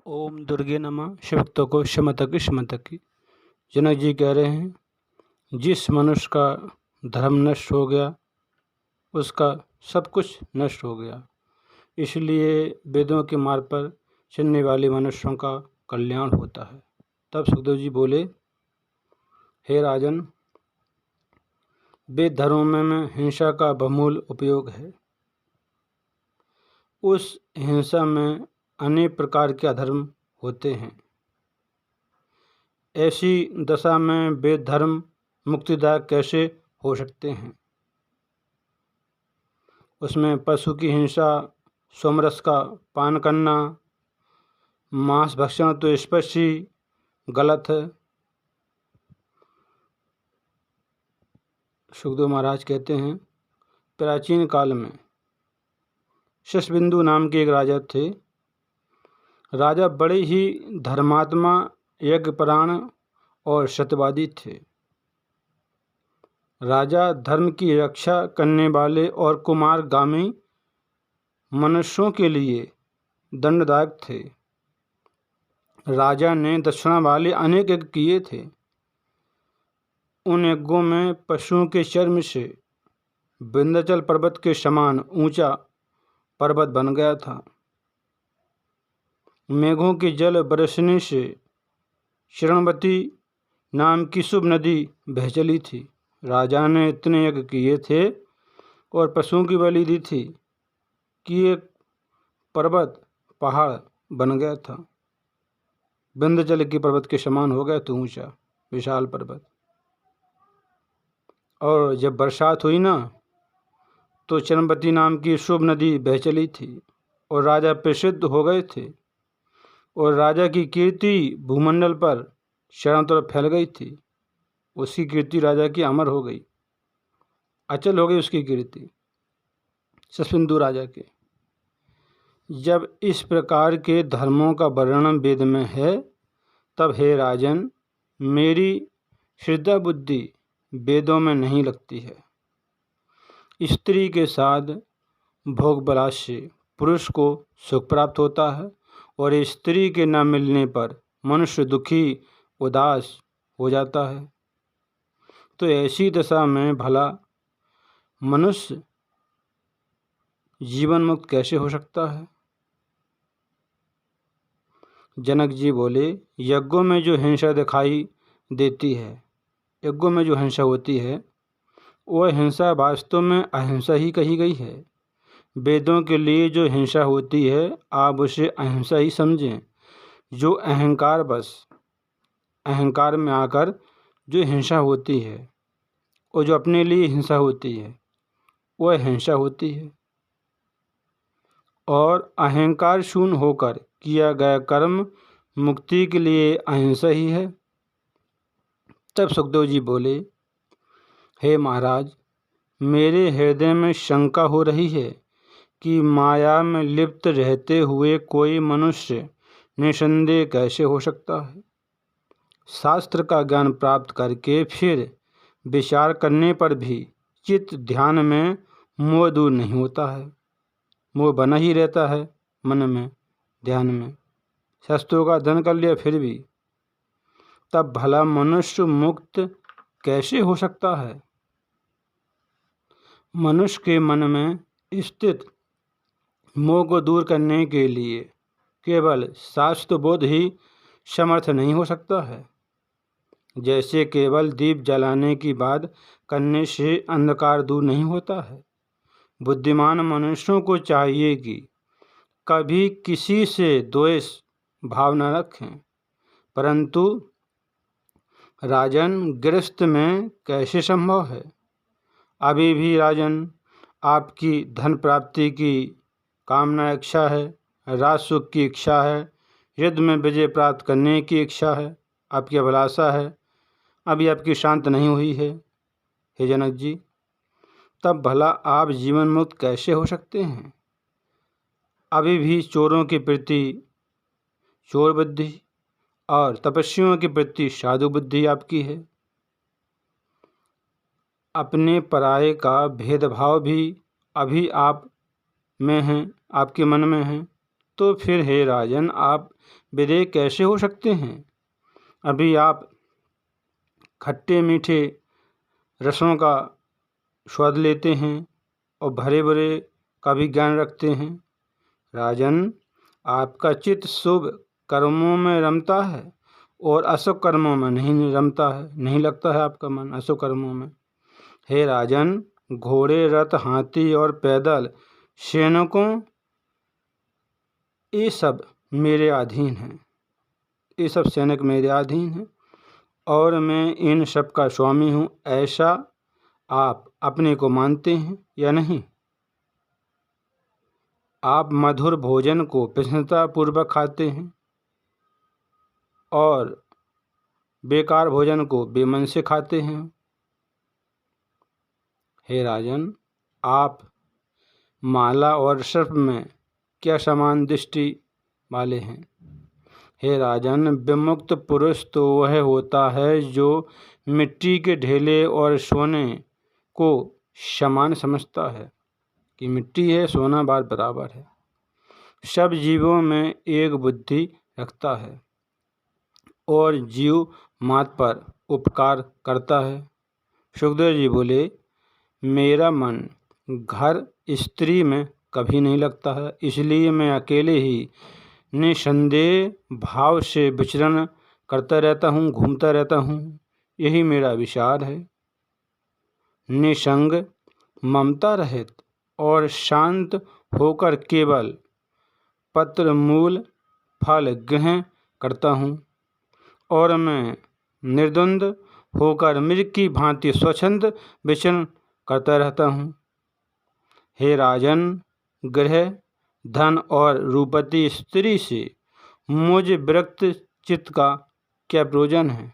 ओम दुर्गे नमः। शिवत्व को शमतकी शमतकी। जनक जी कह रहे हैं, जिस मनुष्य का धर्म नष्ट हो गया उसका सब कुछ नष्ट हो गया। इसलिए वेदों के मार्ग पर चलने वाले मनुष्यों का कल्याण होता है। तब सुखदेव जी बोले, हे राजन, वेद धर्मों में हिंसा का बहुमूल उपयोग है। उस हिंसा में अनेक प्रकार के अधर्म होते हैं। ऐसी दशा में वेद धर्म मुक्तिदायक कैसे हो सकते हैं? उसमें पशु की हिंसा, सोमरस का पान करना, मांस भक्षण तो स्पष्ट ही गलत है। सुखदेव महाराज कहते हैं, प्राचीन काल में शशबिंदु नाम के एक राजा थे। राजा बड़े ही धर्मात्मा, यज्ञपरायण और सत्यवादी थे। राजा धर्म की रक्षा करने वाले और कुमारगामी मनुष्यों के लिए दंडदायक थे। राजा ने दक्षिणा वाले अनेक यज्ञ किए थे। उन यज्ञों में पशुओं के चर्म से विंध्याचल पर्वत के समान ऊंचा पर्वत बन गया था। मेघों के जल बरसने से शरणवती नाम की शुभ नदी बह चली थी। राजा ने इतने यज्ञ किए थे और पशुओं की बलि दी थी कि एक पर्वत पहाड़ बन गया था। विंध्याचल के पर्वत के समान हो गया तो ऊंचा विशाल पर्वत। और जब बरसात हुई ना, तो चरणवती नाम की शुभ नदी बह चली थी और राजा प्रसिद्ध हो गए थे। और राजा की कीर्ति भूमंडल पर चारों तरफ फैल गई थी। उसकी कीर्ति राजा की अमर हो गई, अचल हो गई उसकी कीर्ति, शशबिंदु राजा के। जब इस प्रकार के धर्मों का वर्णन वेद में है, तब हे राजन, मेरी श्रद्धा बुद्धि वेदों में नहीं लगती है। स्त्री के साथ भोग बलात् से पुरुष को सुख प्राप्त होता है और स्त्री के न मिलने पर मनुष्य दुखी उदास हो जाता है। तो ऐसी दशा में भला मनुष्य जीवन मुक्त कैसे हो सकता है? जनक जी बोले, यज्ञों में जो हिंसा दिखाई देती है, यज्ञों में जो हिंसा होती है, वह हिंसा वास्तव में अहिंसा ही कही गई है। वेदों के लिए जो हिंसा होती है, आप उसे अहिंसा ही समझें। जो अहंकार में आकर जो हिंसा होती है और जो अपने लिए हिंसा होती है, वह हिंसा होती है। और अहंकार शून्य होकर किया गया कर्म मुक्ति के लिए अहिंसा ही है। तब सुखदेव जी बोले, हे महाराज, मेरे हृदय में शंका हो रही है कि माया में लिप्त रहते हुए कोई मनुष्य निसंदेह कैसे हो सकता है। शास्त्र का ज्ञान प्राप्त करके फिर विचार करने पर भी चित्त ध्यान में मोह दूर नहीं होता है। मोह बना ही रहता है मन में, ध्यान में। शास्त्रों का अध्ययन कर लिया फिर भी, तब भला मनुष्य मुक्त कैसे हो सकता है? मनुष्य के मन में स्थित मोह को दूर करने के लिए केवल शास्त्र बोध ही समर्थ नहीं हो सकता है। जैसे केवल दीप जलाने की बात करने से अंधकार दूर नहीं होता है। बुद्धिमान मनुष्यों को चाहिए कि कभी किसी से द्वेष भाव न रखें। परंतु राजन, गृहस्थ में कैसे संभव है? अभी भी राजन, आपकी धन प्राप्ति की कामना इच्छा है, राज सुख की इच्छा है, युद्ध में विजय प्राप्त करने की इच्छा है, आपकी अभिलाषा है, अभी आपकी शांत नहीं हुई है। हे जनक जी, तब भला आप जीवन मुक्त कैसे हो सकते हैं? अभी भी चोरों के प्रति चोर बुद्धि और तपस्वियों के प्रति साधु बुद्धि आपकी है। अपने पराये का भेदभाव भी अभी आप में है, आपके मन में है। तो फिर हे राजन, आप विदेह कैसे हो सकते हैं? अभी आप खट्टे मीठे रसों का स्वाद लेते हैं और भरे बुरे का भी ज्ञान रखते हैं। राजन, आपका चित्त शुभ कर्मों में रमता है और अशुभ कर्मों में नहीं रमता है, नहीं लगता है आपका मन अशुभ कर्मों में। हे राजन, घोड़े, रथ, हाथी और पैदल सैनिकों, ये सब मेरे अधीन हैं। ये सब सैनिक मेरे अधीन हैं और मैं इन सब का स्वामी हूँ। ऐसा आप अपने को मानते हैं या नहीं? आप मधुर भोजन को प्रसन्नतापूर्वक खाते हैं और बेकार भोजन को बेमन से खाते हैं। हे राजन, आप माला और सर्प में क्या समान दृष्टि वाले हैं? हे राजन, विमुक्त पुरुष तो वह होता है जो मिट्टी के ढेले और सोने को समान समझता है कि मिट्टी है, सोना बार बराबर है। सब जीवों में एक बुद्धि रखता है और जीव मात पर उपकार करता है। सुखदेव जी बोले, मेरा मन घर स्त्री में कभी नहीं लगता है, इसलिए मैं अकेले ही निसंदेह भाव से विचरण करता रहता हूँ, घूमता रहता हूँ। यही मेरा विचार है। निसंग, ममता रहित और शांत होकर केवल पत्र मूल फल ग्रहण करता हूँ और मैं निर्द्वंद होकर मृग की भांति स्वच्छंद विचरण करता रहता हूँ। हे राजन, गृह, धन और रूपवती स्त्री से मुझ विरक्त चित्त का क्या प्रयोजन है?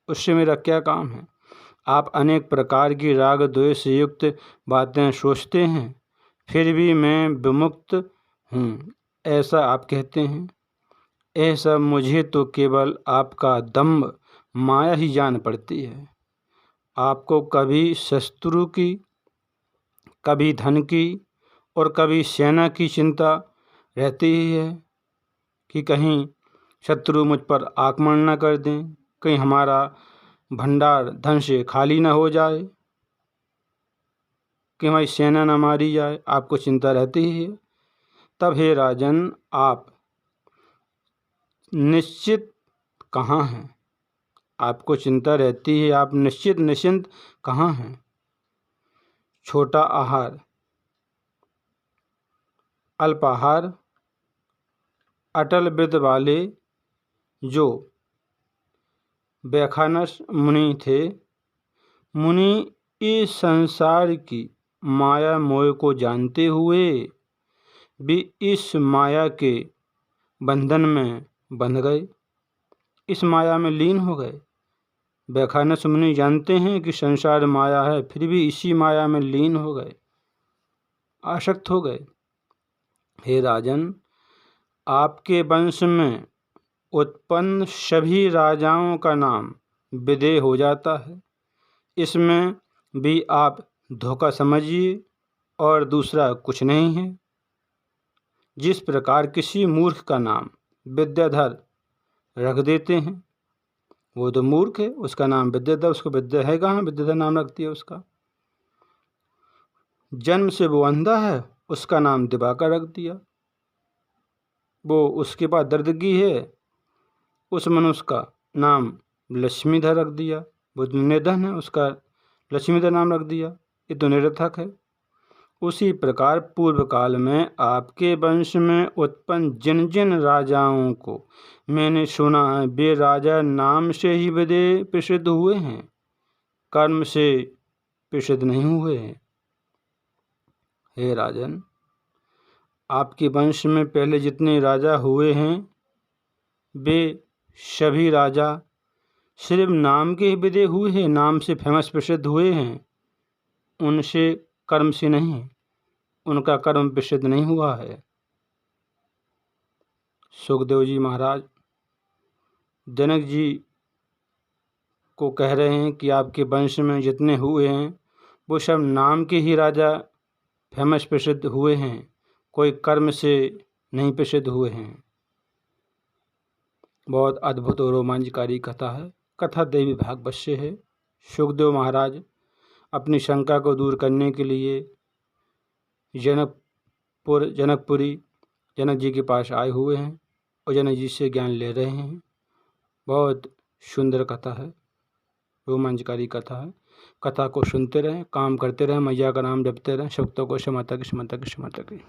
उससे मेरा क्या काम है? आप अनेक प्रकार की राग द्वेष से युक्त बातें सोचते हैं, फिर भी मैं विमुक्त हूँ ऐसा आप कहते हैं। ऐसा मुझे तो केवल आपका दंभ माया ही जान पड़ती है। आपको कभी शत्रु की, कभी धन की और कभी सेना की चिंता रहती ही है कि कहीं शत्रु मुझ पर आक्रमण न कर दें, कहीं हमारा भंडार धन से खाली न हो जाए, कि हमारी सेना न मारी जाए। आपको चिंता रहती ही है। तब हे राजन, आप निश्चित कहाँ हैं? आपको चिंता रहती है, आप निश्चित निश्चिंत कहाँ हैं? छोटा आहार, अल्पाहार, अटल व्रत वाले जो वैखानस मुनि थे, मुनि इस संसार की माया मोह को जानते हुए भी इस माया के बंधन में बंध गए, इस माया में लीन हो गए। वैखानस मुनि जानते हैं कि संसार माया है, फिर भी इसी माया में लीन हो गए, आसक्त हो गए। हे राजन, आपके वंश में उत्पन्न सभी राजाओं का नाम विदेह हो जाता है। इसमें भी आप धोखा समझिए और दूसरा कुछ नहीं है। जिस प्रकार किसी मूर्ख का नाम विद्याधर रख देते हैं, वो तो मूर्ख है, उसका नाम विद्याधर, उसको विद्या है कहाँ, विद्याधर नाम रख दिया उसका। जन्म से वो अंधा है, उसका नाम दिवाकर रख दिया। वो उसके बाद दर्दगी है, उस मनुष्य का नाम लक्ष्मीधर रख दिया। वो निर्धन है, उसका लक्ष्मीधर नाम रख दिया। ये तो निरर्थक है। उसी प्रकार पूर्व काल में आपके वंश में उत्पन्न जिन जिन राजाओं को मैंने सुना है, वे राजा नाम से ही विदेह प्रसिद्ध हुए हैं, कर्म से प्रसिद्ध नहीं हुए हैं। हे राजन, आपके वंश में पहले जितने राजा हुए हैं, वे सभी राजा सिर्फ नाम के ही विदेह हुए हैं, नाम से फेमस प्रसिद्ध हुए हैं, उनसे कर्म से नहीं, उनका कर्म प्रसिद्ध नहीं हुआ है। सुखदेव जी महाराज जनक जी को कह रहे हैं कि आपके वंश में जितने हुए हैं वो सब नाम के ही राजा फेमस प्रसिद्ध हुए हैं, कोई कर्म से नहीं प्रसिद्ध हुए हैं। बहुत अद्भुत और रोमांचकारी कथा है। कथा देवी भागवत से है। सुखदेव महाराज अपनी शंका को दूर करने के लिए जनकपुरी जनक जी के पास आए हुए हैं और जनक जी से ज्ञान ले रहे हैं। बहुत सुंदर कथा है, रोमांचकारी कथा है। कथा को सुनते रहें, काम करते रहें, मैया का नाम जपते रहें। शक्तों को समता की।